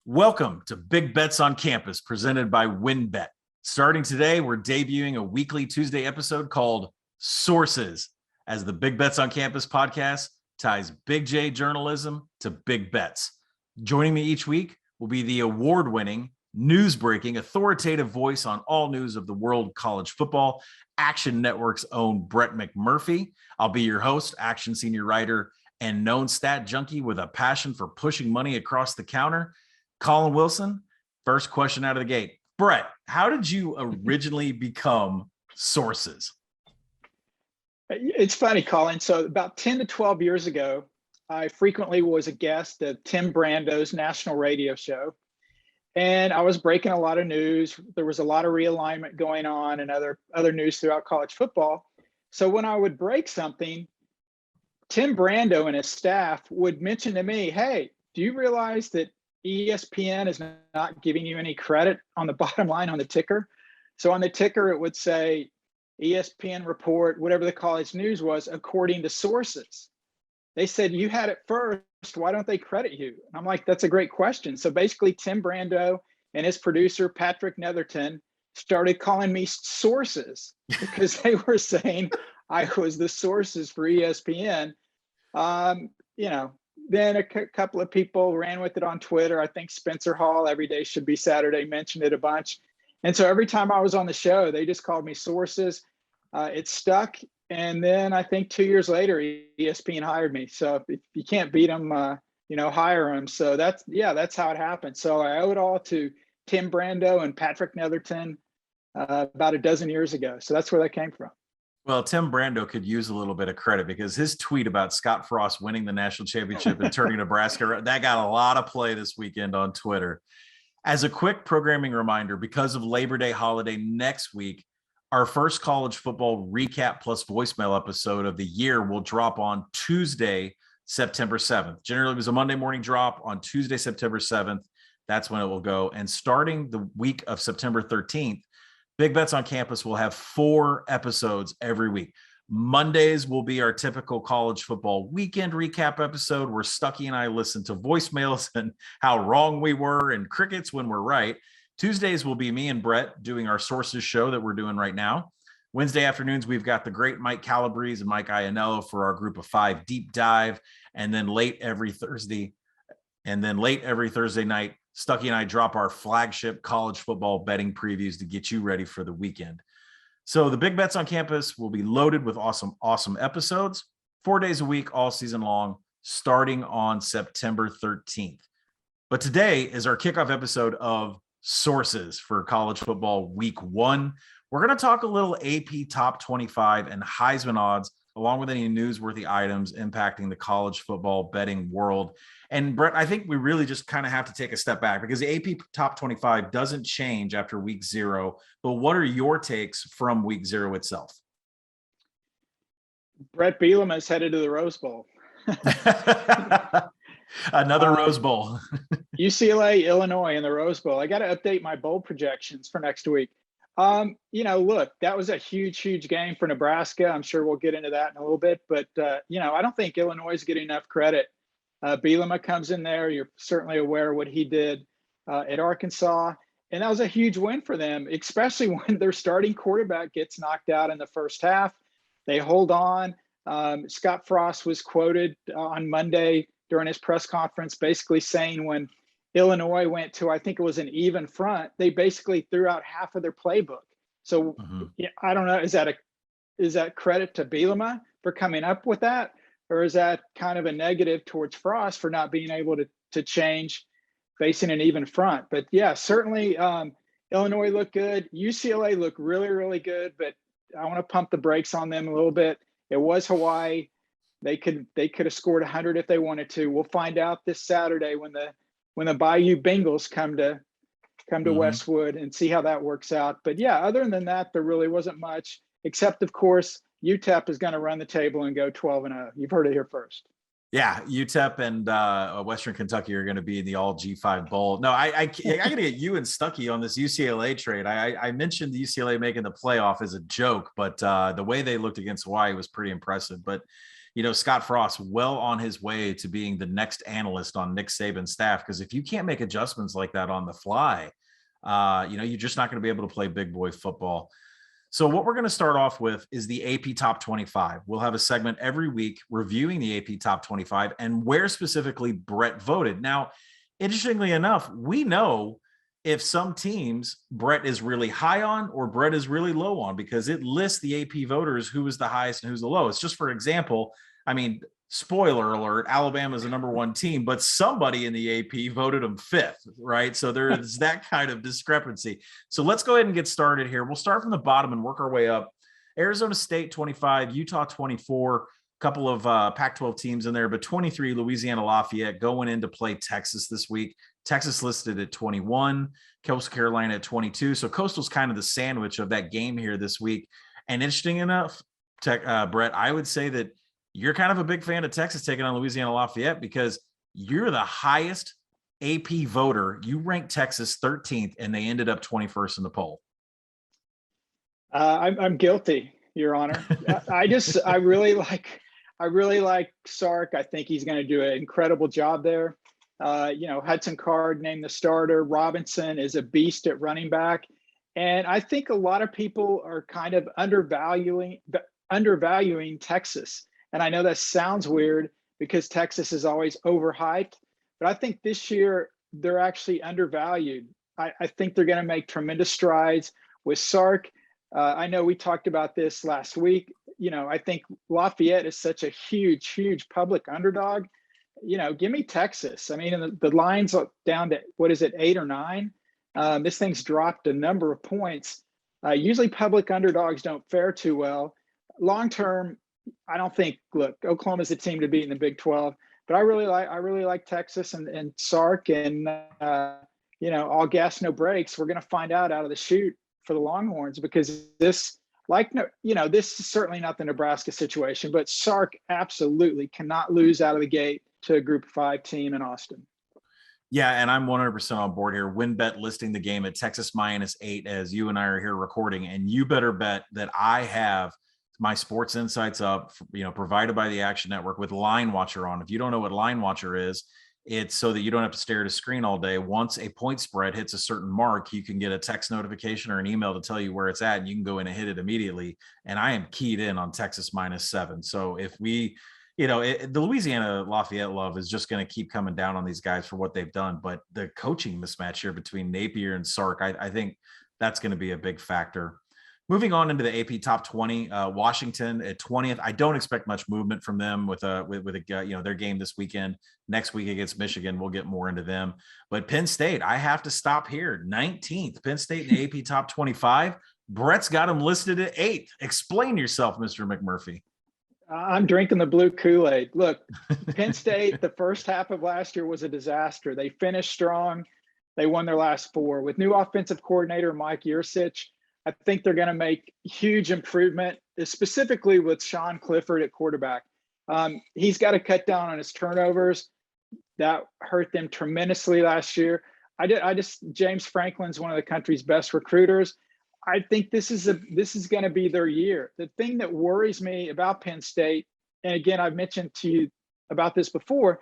Welcome to Big Bets on Campus, presented by WinBet. Starting today, we're debuting a weekly Tuesday episode called Sources, as the Big Bets on Campus podcast ties Big J journalism to big bets. Joining me each week will be the award-winning, news-breaking, authoritative voice on all news of the world college football, Action Network's own Brett McMurphy. I'll be your host, Action senior writer, and known stat junkie with a passion for pushing money across the counter, Collin Wilson. First question out of the gate. Brett, how did you originally become Sources? It's funny, Collin. So about 10 to 12 years ago, I frequently was a guest at Tim Brando's national radio show. And I was breaking a lot of news. There was a lot of realignment going on and other news throughout college football. So when I would break something, Tim Brando and his staff would mention to me, hey, do you realize that ESPN is not giving you any credit on the bottom line on the ticker? So on the ticker, it would say ESPN report, whatever the college news was, according to sources. They said, you had it first. Why don't they credit you? And I'm like, that's a great question. So basically, Tim Brando and his producer, Patrick Netherton, started calling me Sources because they were saying I was the sources for ESPN. Then a couple of people ran with it on Twitter. I think Spencer Hall, Every Day Should Be Saturday, mentioned it a bunch. And so every time I was on the show, they just called me Sources. It stuck. And then I think 2 years later, ESPN hired me. So if you can't beat them, hire them. So that's how it happened. So I owe it all to Tim Brando and Patrick Netherton about a dozen years ago. So that's where that came from. Well, Tim Brando could use a little bit of credit because his tweet about Scott Frost winning the national championship and turning Nebraska, that got a lot of play this weekend on Twitter. As a quick programming reminder, because of Labor Day holiday next week, our first college football recap plus voicemail episode of the year will drop on Tuesday, September 7th. Generally, it was a Monday morning drop. On Tuesday, September 7th, that's when it will go. And starting the week of September 13th, Big Bets on Campus will have 4 episodes every week. Mondays will be our typical college football weekend recap episode where Stuckey and I listen to voicemails and how wrong we were and crickets when we're right. Tuesdays will be me and Brett doing our Sources show that we're doing right now. Wednesday afternoons, we've got the great Mike Calabrese and Mike Iannello for our Group of 5 deep dive. And then late every Thursday night, Stuckey and I drop our flagship college football betting previews to get you ready for the weekend. So the Big Bets on Campus will be loaded with awesome episodes, 4 days a week, all season long, starting on September 13th. But today is our kickoff episode of Sources for college football week 1. We're going to talk a little AP top 25 and Heisman odds, along with any newsworthy items impacting the college football betting world. And Brett, I think we really just kind of have to take a step back because the AP top 25 doesn't change after week 0. But what are your takes from week 0 itself? Brett Bielema is headed to the Rose Bowl. Another Rose Bowl. UCLA, Illinois in the Rose Bowl. I got to update my bowl projections for next week. Look, that was a huge game for Nebraska. I'm sure we'll get into that in a little bit, but I don't think Illinois is getting enough credit. Bielema comes in there. You're certainly aware of what he did at Arkansas, and that was a huge win for them, especially when their starting quarterback gets knocked out in the first half. They hold on. Scott Frost was quoted on Monday during his press conference, basically saying when Illinois went to, I think it was an even front, they basically threw out half of their playbook. So I don't know, is that credit to Bielema for coming up with that? Or is that kind of a negative towards Frost for not being able to change facing an even front? But yeah, certainly Illinois looked good. UCLA looked really good, but I want to pump the brakes on them a little bit. It was Hawaii. They could have scored 100 if they wanted to. We'll find out this Saturday when the Bayou Bengals come to Westwood and see how that works out. But yeah, other than that, there really wasn't much, except of course, UTEP is going to run the table and go 12-0. You've heard it here first. Yeah, UTEP and Western Kentucky are going to be in the all G5 Bowl. No, I got to get you and Stuckey on this UCLA trade. I mentioned the UCLA making the playoff as a joke, but the way they looked against Hawaii was pretty impressive. But Scott Frost well on his way to being the next analyst on Nick Saban's staff. Because if you can't make adjustments like that on the fly, you're just not going to be able to play big boy football. So what we're going to start off with is the AP Top 25. We'll have a segment every week reviewing the AP Top 25 and where specifically Brett voted. Now, interestingly enough, we know if some teams Brett is really high on or Brett is really low on, because it lists the AP voters who is the highest and who's the lowest. Just for example, spoiler alert, Alabama is the number one team, but somebody in the AP voted them fifth, right? So there is that kind of discrepancy. So let's go ahead and get started here. We'll start from the bottom and work our way up. Arizona State 25, Utah 24, a couple of Pac-12 teams in there, but 23, Louisiana Lafayette going in to play Texas this week. Texas listed at 21, Coastal Carolina at 22. So Coastal's kind of the sandwich of that game here this week. And interesting enough, Brett, I would say that you're kind of a big fan of Texas taking on Louisiana Lafayette because you're the highest AP voter. You ranked Texas 13th, and they ended up 21st in the poll. I'm guilty, Your Honor. I really like Sark. I think he's going to do an incredible job there. Hudson Card named the starter. Robinson is a beast at running back. And I think a lot of people are kind of undervaluing Texas. And I know that sounds weird because Texas is always overhyped, but I think this year they're actually undervalued. I think they're going to make tremendous strides with Sark. I know we talked about this last week. I think Lafayette is such a huge public underdog. Give me Texas. The line's down to, 8 or 9? This thing's dropped a number of points. Usually public underdogs don't fare too well. Long term, I don't think, Oklahoma's a team to beat in the Big 12, but I really like Texas and Sark, and all gas, no brakes. We're going to find out of the chute for the Longhorns, because this is certainly not the Nebraska situation, but Sark absolutely cannot lose out of the gate to a Group of 5 team in Austin. Yeah, and I'm 100% on board here. WinBet listing the game at Texas -8 as you and I are here recording, and you better bet that I have my sports insights up, provided by the Action Network with Line Watcher on. If you don't know what Line Watcher is, it's so that you don't have to stare at a screen all day. Once a point spread hits a certain mark, you can get a text notification or an email to tell you where it's at, and you can go in and hit it immediately. And I am keyed in on Texas -7. So if we, the Louisiana Lafayette love is just going to keep coming down on these guys for what they've done. But the coaching mismatch here between Napier and Sark, I think that's going to be a big factor. Moving on into the AP Top 20, Washington at 20th. I don't expect much movement from them with their game this weekend. Next week against Michigan, we'll get more into them. But Penn State, I have to stop here. 19th, Penn State in the AP Top 25. Brett's got them listed at 8th. Explain yourself, Mr. McMurphy. I'm drinking the blue Kool-Aid. Look, Penn State, the first half of last year was a disaster. They finished strong. They won their last 4. With new offensive coordinator Mike Yurcich, I think they're going to make huge improvement, specifically with Sean Clifford at quarterback. He's got to cut down on his turnovers. That hurt them tremendously last year. James Franklin's one of the country's best recruiters. I think this is going to be their year. The thing that worries me about Penn State, and again, I've mentioned to you about this before,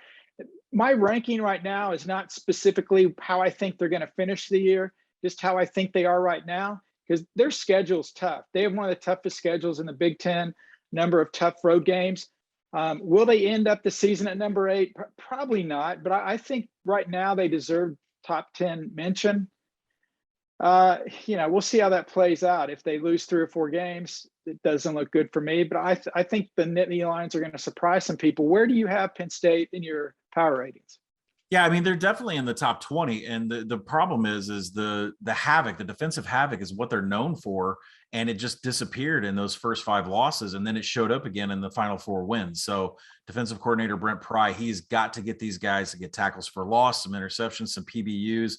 my ranking right now is not specifically how I think they're going to finish the year, just how I think they are right now. Because their schedule's tough. They have one of the toughest schedules in the Big Ten, number of tough road games. Will they end up the season at number 8? Probably not, but I think right now they deserve top 10 mention. We'll see how that plays out. If they lose 3 or 4 games, it doesn't look good for me, but I think the Nittany Lions are going to surprise some people. Where do you have Penn State in your power ratings? Yeah, they're definitely in the top 20. And the problem is the havoc, the defensive havoc is what they're known for. And it just disappeared in those first 5 losses. And then it showed up again in the final 4 wins. So defensive coordinator Brent Pry, he's got to get these guys to get tackles for loss, some interceptions, some PBUs.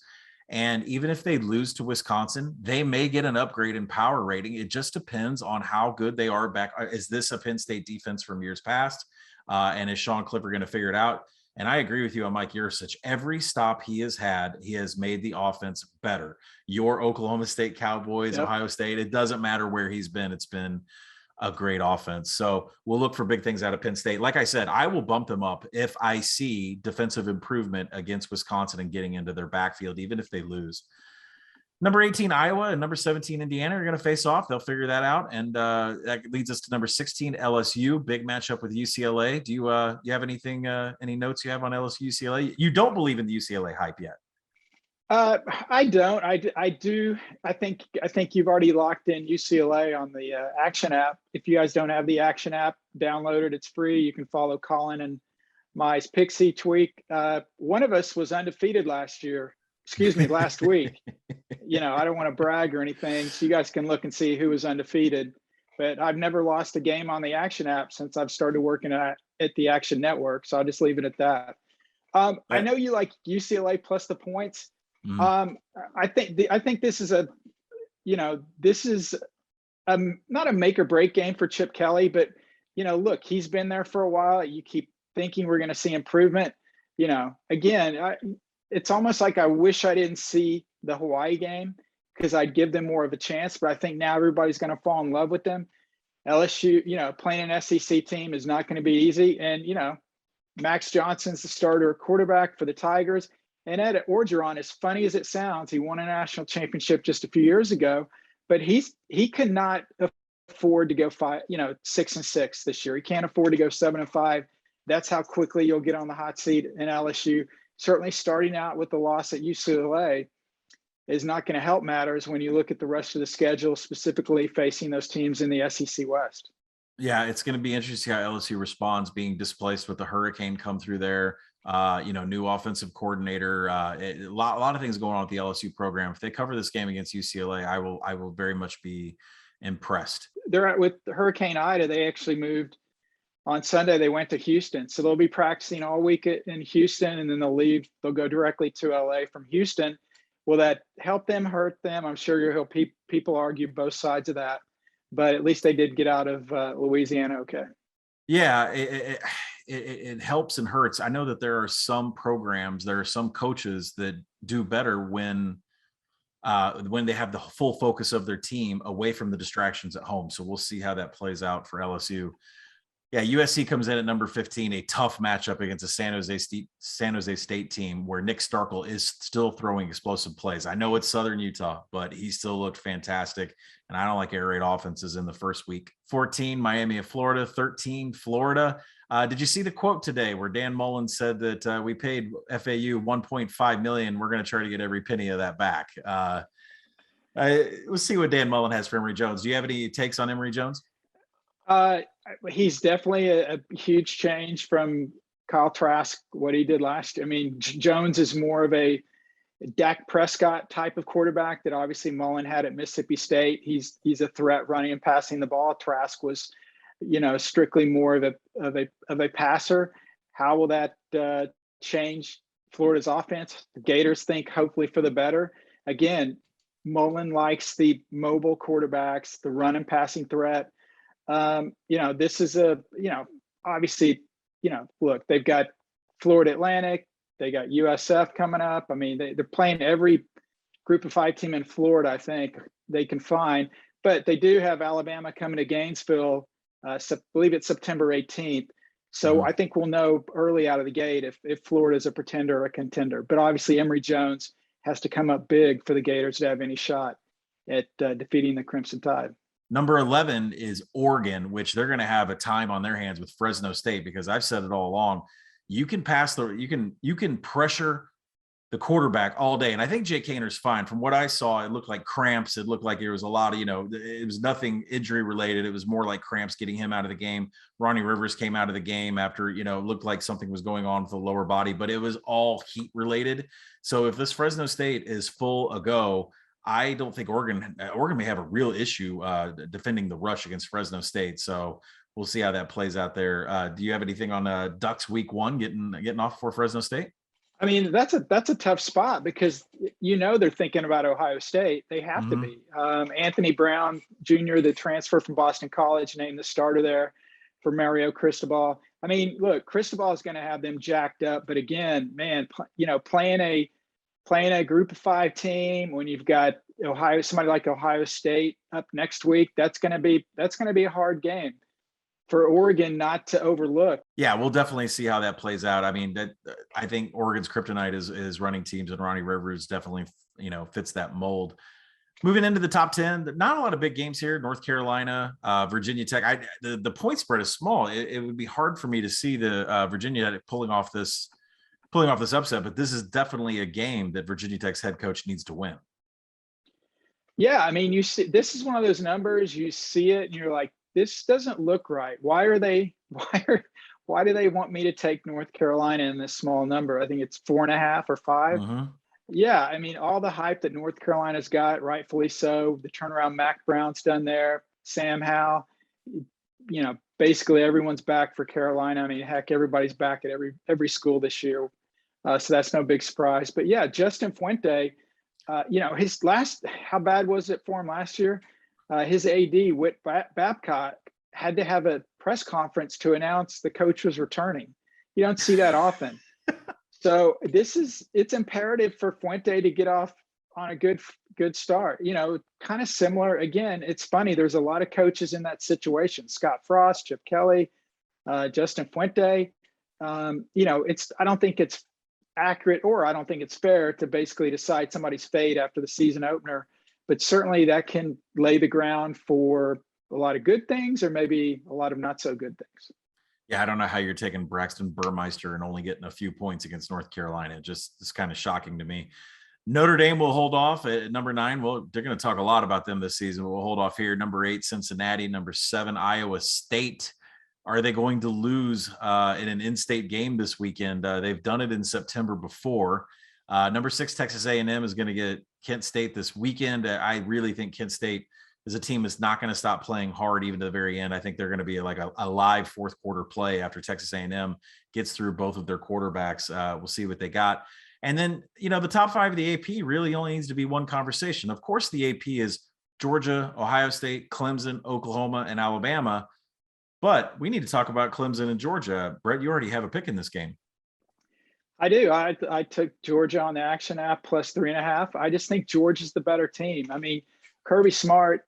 And even if they lose to Wisconsin, they may get an upgrade in power rating. It just depends on how good they are back. Is this a Penn State defense from years past? And is Sean Clifford going to figure it out? And I agree with you on Mike Yurcich. Every stop he has had, he has made the offense better. Your Oklahoma State Cowboys, yep. Ohio State, it doesn't matter where he's been. It's been a great offense. So we'll look for big things out of Penn State. Like I said, I will bump them up if I see defensive improvement against Wisconsin and getting into their backfield, even if they lose. Number 18, Iowa, and number 17, Indiana are going to face off. They'll figure that out. And that leads us to number 16, LSU. Big matchup with UCLA. Do you have anything, any notes you have on LSU, UCLA? You don't believe in the UCLA hype yet. I don't. I do. I think you've already locked in UCLA on the Action app. If you guys don't have the Action app, download it. It's free. You can follow Collin and my picks each week. One of us was undefeated last week. I don't want to brag or anything, so you guys can look and see who was undefeated. But I've never lost a game on the Action app since I've started working at the Action Network. So I'll just leave it at that. I know you like UCLA plus the points. I think this is not a make or break game for Chip Kelly, but look, he's been there for a while. You keep thinking we're going to see improvement. Again, it's almost like I wish I didn't see the Hawaii game because I'd give them more of a chance. But I think now everybody's going to fall in love with them. LSU, playing an SEC team is not going to be easy. And Max Johnson's the starter quarterback for the Tigers. And Ed Orgeron, as funny as it sounds, he won a national championship just a few years ago, but he could not afford to go 6-6 this year. He can't afford to go 7-5. That's how quickly you'll get on the hot seat in LSU. Certainly starting out with the loss at UCLA is not going to help matters when you look at the rest of the schedule, specifically facing those teams in the SEC West. Yeah, it's going to be interesting how LSU responds, being displaced with the hurricane come through there. New offensive coordinator, a lot of things going on with the LSU program. If they cover this game against UCLA, I will very much be impressed. They're with Hurricane Ida. They actually moved on Sunday. They went to Houston, so they'll be practicing all week in Houston, and then they'll leave. They'll go directly to LA from Houston. Will that help them, hurt them? I'm sure people argue both sides of that, but at least they did get out of Louisiana okay. Yeah, it helps and hurts. I know that there are some programs, there are some coaches that do better when they have the full focus of their team away from the distractions at home. So we'll see how that plays out for LSU. Yeah, USC comes in at number 15, a tough matchup against a San Jose State team where Nick Starkel is still throwing explosive plays. I know it's Southern Utah, but he still looked fantastic. And I don't like air raid offenses in the first week. 14, Miami of Florida. 13, Florida. Did you see the quote today where Dan Mullen said that we paid FAU $1.5 million? We're going to try to get every penny of that back. We'll see what Dan Mullen has for Emory Jones. Do you have any takes on Emory Jones? He's definitely a huge change from Kyle Trask, what he did last year. I mean, Jones is more of a Dak Prescott type of quarterback that obviously Mullen had at Mississippi State. He's a threat running and passing the ball. Trask was, strictly more of a passer. How will that change Florida's offense? The Gators think hopefully for the better. Again, Mullen likes the mobile quarterbacks, the run and passing threat. This is obviously, look, they've got Florida Atlantic, they got USF coming up. I mean, they're playing every group of 5 team in Florida, I think they can find, but they do have Alabama coming to Gainesville. I believe it's September 18th. So I think we'll know early out of the gate if Florida is a pretender or a contender, but obviously Emory Jones has to come up big for the Gators to have any shot at defeating the Crimson Tide. Number 11 is Oregon, which they're going to have a time on their hands with Fresno State, because I've said it all along. You can pressure the quarterback all day. And I think Jake Hayner's fine. From what I saw, it looked like cramps. It looked like there was a lot of, it was nothing injury related. It was more like cramps getting him out of the game. Ronnie Rivers came out of the game after, looked like something was going on with the lower body, but it was all heat related. So if this Fresno State is full a go, I don't think Oregon may have a real issue defending the rush against Fresno State. So we'll see how that plays out there. Do you have anything on Ducks week 1 getting off for Fresno State? I mean, that's a tough spot because they're thinking about Ohio State. They have to be. Anthony Brown Jr., the transfer from Boston College, named the starter there for Mario Cristobal. I mean, look, Cristobal is going to have them jacked up, but again, man, playing a playing a group of 5 team when you've got somebody like Ohio State up next week, that's going to be a hard game for Oregon not to overlook. Yeah, we'll definitely see how that plays out. I mean, I think Oregon's kryptonite is running teams, and Ronnie Rivers definitely, fits that mold. Moving into the top 10, not a lot of big games here. North Carolina, Virginia Tech. The point spread is small. It would be hard for me to see the Virginia pulling off this upset, but this is definitely a game that Virginia Tech's head coach needs to win. Yeah, I mean, you see, this is one of those numbers, you see it and you're like, this doesn't look right. Why do they want me to take North Carolina in this small number? I think it's 4.5 or 5. Mm-hmm. Yeah, I mean, all the hype that North Carolina's got, rightfully so. The turnaround Mac Brown's done there, Sam Howell, basically everyone's back for Carolina. I mean, heck, everybody's back at every school this year. So that's no big surprise. But yeah, Justin Fuente, how bad was it for him last year? His AD, Whit Babcock, had to have a press conference to announce the coach was returning. You don't see that often. So it's imperative for Fuente to get off on a good start. Kind of similar. Again, it's funny. There's a lot of coaches in that situation. Scott Frost, Chip Kelly, Justin Fuente. I don't think it's accurate, or I don't think it's fair to basically decide somebody's fate after the season opener. But certainly that can lay the ground for a lot of good things, or maybe a lot of not so good things. Yeah, I don't know how you're taking Braxton Burmeister and only getting a few points against North Carolina. It's kind of shocking to me. Notre Dame will hold off at number 9. Well, they're going to talk a lot about them this season, but we'll hold off here. Number 8, Cincinnati. Number 7, Iowa State. Are they going to lose in an in-state game this weekend? They've done it in September before. Number 6, Texas A&M is going to get Kent State this weekend. I really think Kent State is a team that's not going to stop playing hard even to the very end. I think they're going to be like a live fourth quarter play after Texas A&M gets through both of their quarterbacks. We'll see what they got. And then, the top 5 of the AP really only needs to be one conversation. Of course, the AP is Georgia, Ohio State, Clemson, Oklahoma, and Alabama. But we need to talk about Clemson and Georgia. Brett, you already have a pick in this game. I do. I took Georgia on the Action app plus 3.5. I just think Georgia's the better team. I mean, Kirby Smart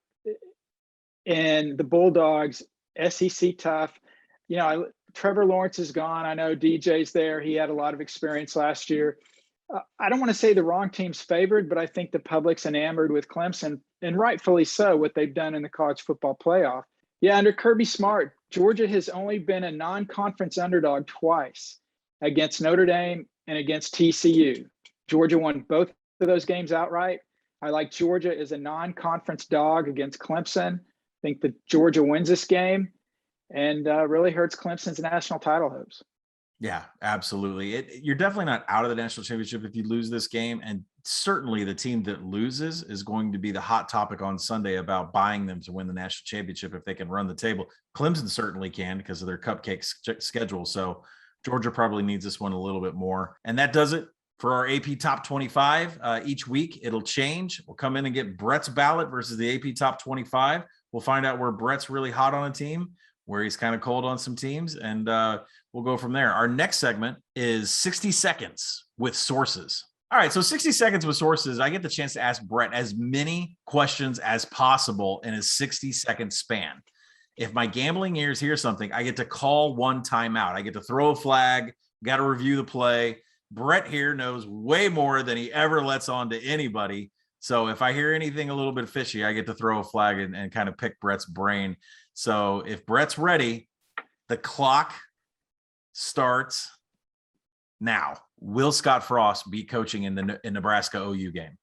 and the Bulldogs, SEC tough. Trevor Lawrence is gone. I know DJ's there. He had a lot of experience last year. I don't want to say the wrong team's favored, but I think the public's enamored with Clemson, and rightfully so, what they've done in the college football playoff. Yeah, under Kirby Smart, Georgia has only been a non-conference underdog twice, against Notre Dame and against TCU. Georgia won both of those games outright. I like Georgia as a non-conference dog against Clemson. I think that Georgia wins this game and really hurts Clemson's national title hopes. Yeah, absolutely. You're definitely not out of the national championship if you lose this game. And certainly the team that loses is going to be the hot topic on Sunday about buying them to win the national championship if they can run the table. Clemson certainly can because of their cupcake schedule. So Georgia probably needs this one a little bit more. And that does it for our AP Top 25. Each week it'll change. We'll come in and get Brett's ballot versus the AP Top 25. We'll find out where Brett's really hot on a team, where he's kind of cold on some teams, and we'll go from there. Our next segment is 60 Seconds with Sources. All right, so 60 Seconds with Sources, I get the chance to ask Brett as many questions as possible in a 60-second span. If my gambling ears hear something, I get to call one timeout. I get to throw a flag, got to review the play. Brett here knows way more than he ever lets on to anybody. So if I hear anything a little bit fishy, I get to throw a flag and kind of pick Brett's brain. So if Brett's ready, the clock starts now. Will Scott Frost be coaching in the Nebraska OU game?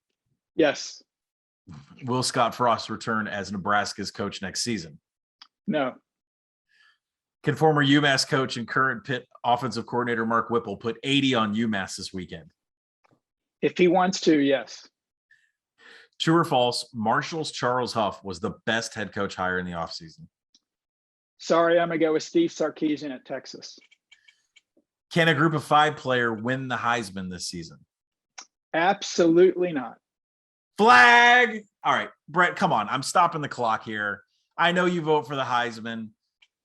Yes. Will Scott Frost return as Nebraska's coach next season? No. Can former UMass coach and current Pitt offensive coordinator Mark Whipple put 80 on UMass this weekend? If he wants to, yes. True or false, Marshall's Charles Huff was the best head coach hire in the offseason? Sorry, I'm going to go with Steve Sarkisian at Texas. Can a group of 5 player win the Heisman this season? Absolutely not. Flag. All right, Brett, come on. I'm stopping the clock here. I know you vote for the Heisman.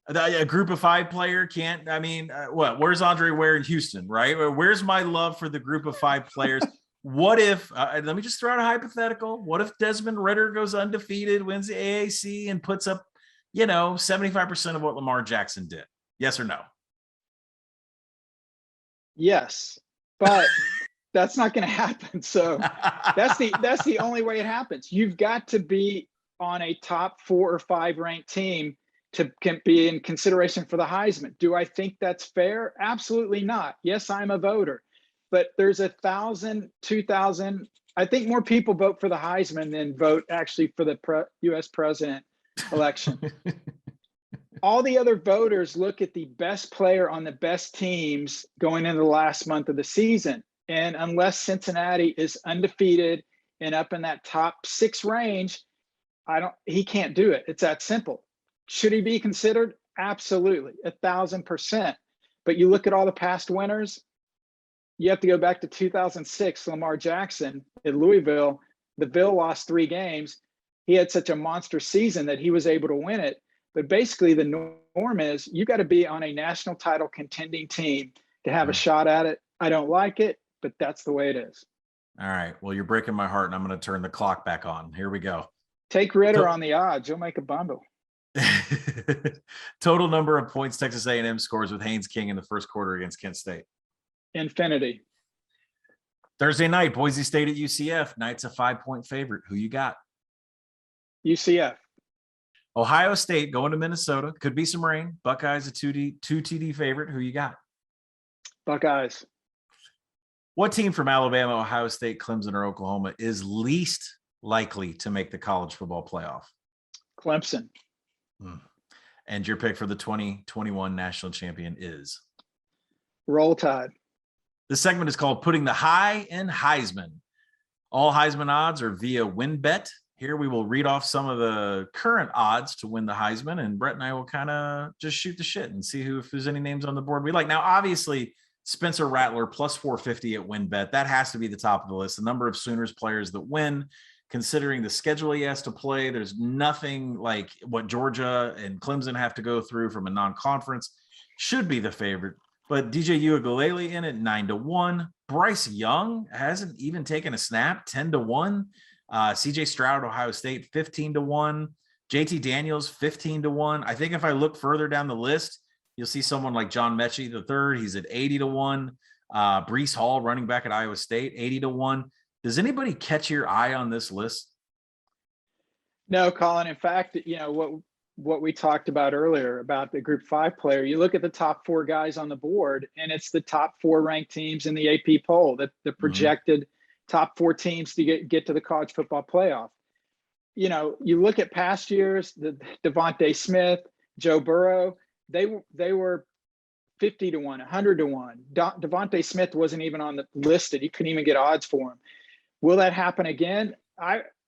A group of 5 player can't. I mean, what? Where's Andre Ware in Houston, right? Where's my love for the group of 5 players? What if, let me just throw out a hypothetical. What if Desmond Ridder goes undefeated, wins the AAC, and puts up, 75% of what Lamar Jackson did? Yes or no? Yes, but that's not going to happen. So that's the only way it happens. You've got to be on a top 4 or 5 ranked team to be in consideration for the Heisman. Do I think that's fair? Absolutely not. Yes, I'm a voter, but there's 1,000, 2,000. I think more people vote for the Heisman than vote actually for the U.S. president election. All the other voters look at the best player on the best teams going into the last month of the season. And unless Cincinnati is undefeated and up in that top 6 range, he can't do it. It's that simple. Should he be considered? Absolutely, 1,000%. But you look at all the past winners, you have to go back to 2006, Lamar Jackson at Louisville. The Bill lost 3 games. He had such a monster season that he was able to win it. But basically the norm is you got to be on a national title contending team to have a shot at it. I don't like it, but that's the way it is. All right. Well, you're breaking my heart, and I'm going to turn the clock back on. Here we go. Take Ridder on the odds. You'll make a bundle. Total number of points Texas A&M scores with Haynes King in the first quarter against Kent State. Infinity. Thursday night, Boise State at UCF. Knight's a 5-point favorite. Who you got? UCF. Ohio State going to Minnesota. Could be some rain. Buckeyes a 2 TD favorite. Who you got? Buckeyes. What team from Alabama, Ohio State, Clemson, or Oklahoma is least likely to make the college football playoff? Clemson. And your pick for the 2021 national champion is? Roll Tide. This segment is called Putting the High in Heisman. All Heisman odds are via WinBet. Here we will read off some of the current odds to win the Heisman, and Brett and I will kind of just shoot the shit and see if there's any names on the board we like. Now, obviously, Spencer Rattler plus 450 at WinBet. That has to be the top of the list. The number of Sooners players that win, considering the schedule he has to play, there's nothing like what Georgia and Clemson have to go through from a non-conference. Should be the favorite. But DJ Uiagalelei in at 9-1. Bryce Young hasn't even taken a snap, 10-1. CJ Stroud, Ohio State, 15-1. JT Daniels, 15-1. I think if I look further down the list, you'll see someone like John Mechie III. He's at 80-1. Breece Hall, running back at Iowa State, 80-1. Does anybody catch your eye on this list? No, Colin. In fact, what we talked about earlier about the Group 5 player, you look at the top 4 guys on the board, and it's the top 4 ranked teams in the AP poll, the projected top 4 teams to get to the college football playoff. You look at past years, the Devontae Smith, Joe Burrow, they were 50-1, 100-1. Devontae Smith wasn't even on the listed. You couldn't even get odds for him. Will that happen again?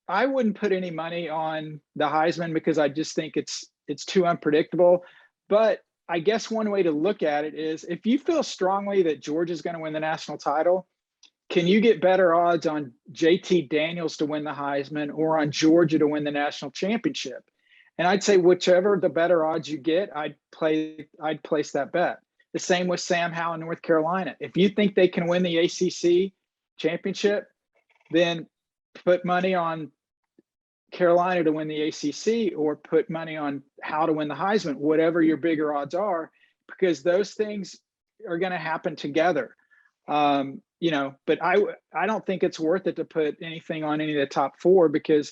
I wouldn't put any money on the Heisman because I just think it's too unpredictable. But I guess one way to look at it is if you feel strongly that Georgia's going to win the national title, can you get better odds on JT Daniels to win the Heisman or on Georgia to win the national championship? And I'd say whichever the better odds you get, I'd place that bet. The same with Sam Howell in North Carolina. If you think they can win the ACC championship, then put money on Carolina to win the ACC or put money on how to win the Heisman, whatever your bigger odds are, because those things are going to happen together. But I don't think it's worth it to put anything on any of the top 4 because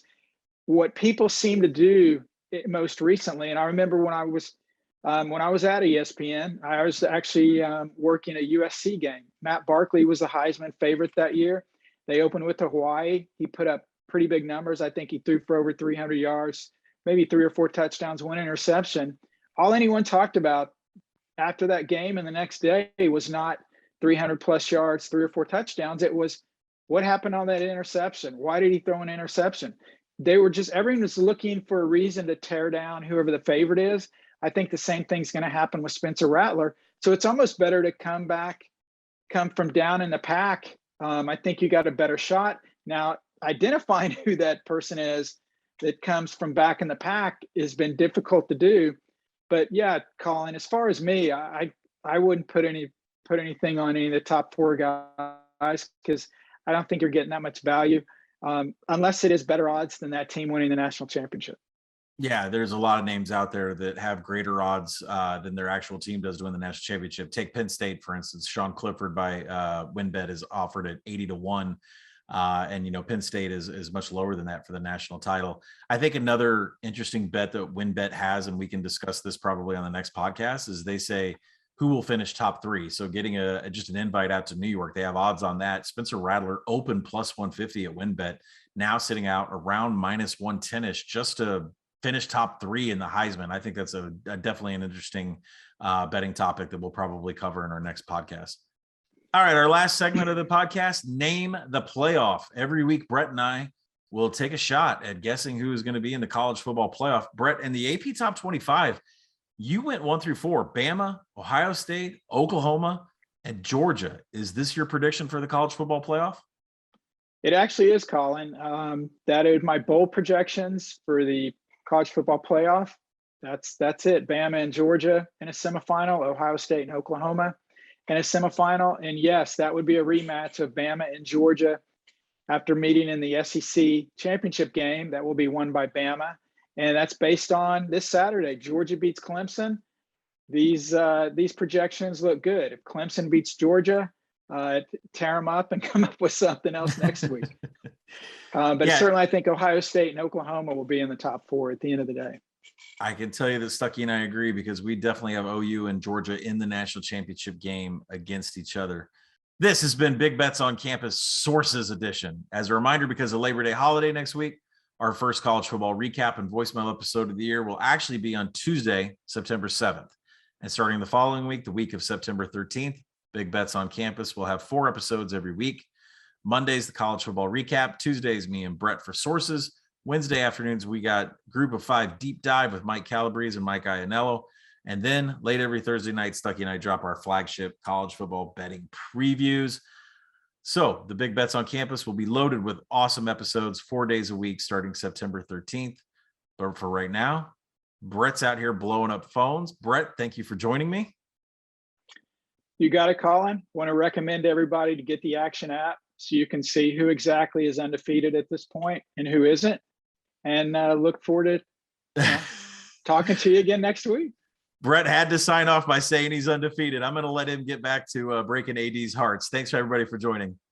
what people seem to do most recently, and I remember when I was at ESPN, I was actually working a USC game. Matt Barkley was the Heisman favorite that year. They opened with Hawaii. He put up pretty big numbers. I think he threw for over 300 yards, maybe 3 or 4 touchdowns, 1 interception. All anyone talked about after that game and the next day was not 300 plus yards, 3 or 4 touchdowns. It was what happened on that interception? Why did he throw an interception? Everyone was looking for a reason to tear down whoever the favorite is. I think the same thing's going to happen with Spencer Rattler. So it's almost better to come from down in the pack. I think you got a better shot. Now, identifying who that person is that comes from back in the pack has been difficult to do. But yeah, Colin, as far as me, I wouldn't put anything on any of the top 4 guys because I don't think you're getting that much value unless it is better odds than that team winning the national championship. Yeah, there's a lot of names out there that have greater odds than their actual team does to win the national championship. Take Penn State, for instance. Sean Clifford by WinBet is offered at 80-1. And Penn State is much lower than that for the national title. I think another interesting bet that WinBet has, and we can discuss this probably on the next podcast, is they say who will finish top three. So getting just an invite out to New York, they have odds on that. Spencer Rattler open plus 150 at WinBet, now sitting out around minus 110ish just to finish top three in the Heisman. I think that's a definitely an interesting betting topic that we'll probably cover in our next podcast. All right, our last segment of the podcast, Name the Playoff. Every week, Brett and I will take a shot at guessing who is going to be in the college football playoff. Brett, in the AP Top 25, you went 1 through 4, Bama, Ohio State, Oklahoma, and Georgia. Is this your prediction for the college football playoff? It actually is, Colin. That is my bold projections for the college football playoff. That's it. Bama and Georgia in a semifinal, Ohio State and Oklahoma in a semifinal. And yes, that would be a rematch of Bama and Georgia after meeting in the SEC championship game that will be won by Bama. And that's based on this Saturday. Georgia beats Clemson. These projections look good. If Clemson beats Georgia, tear them up and come up with something else next week. But certainly I think Ohio State and Oklahoma will be in the top 4 at the end of the day. I can tell you that Stuckey and I agree, because we definitely have OU and Georgia in the national championship game against each other. This has been Big Bets on Campus Sources Edition. As a reminder, because of Labor Day holiday next week, our first college football recap and voicemail episode of the year will actually be on Tuesday, September 7th. And starting the following week, the week of September 13th, Big Bets on Campus will have 4 episodes every week. Mondays, the college football recap. Tuesdays, me and Brett for sources. Wednesday afternoons, we got Group of 5 Deep Dive with Mike Calabrese and Mike Iannello. And then late every Thursday night, Stuckey and I drop our flagship college football betting previews. So the Big Bets on Campus will be loaded with awesome episodes 4 days a week starting September 13th. But for right now, Brett's out here blowing up phones. Brett, thank you for joining me. You got it, Colin. Want to recommend everybody to get the Action app so you can see who exactly is undefeated at this point and who isn't. And look forward to talking to you again next week. Brett had to sign off by saying he's undefeated. I'm going to let him get back to breaking AD's hearts. Thanks for everybody for joining.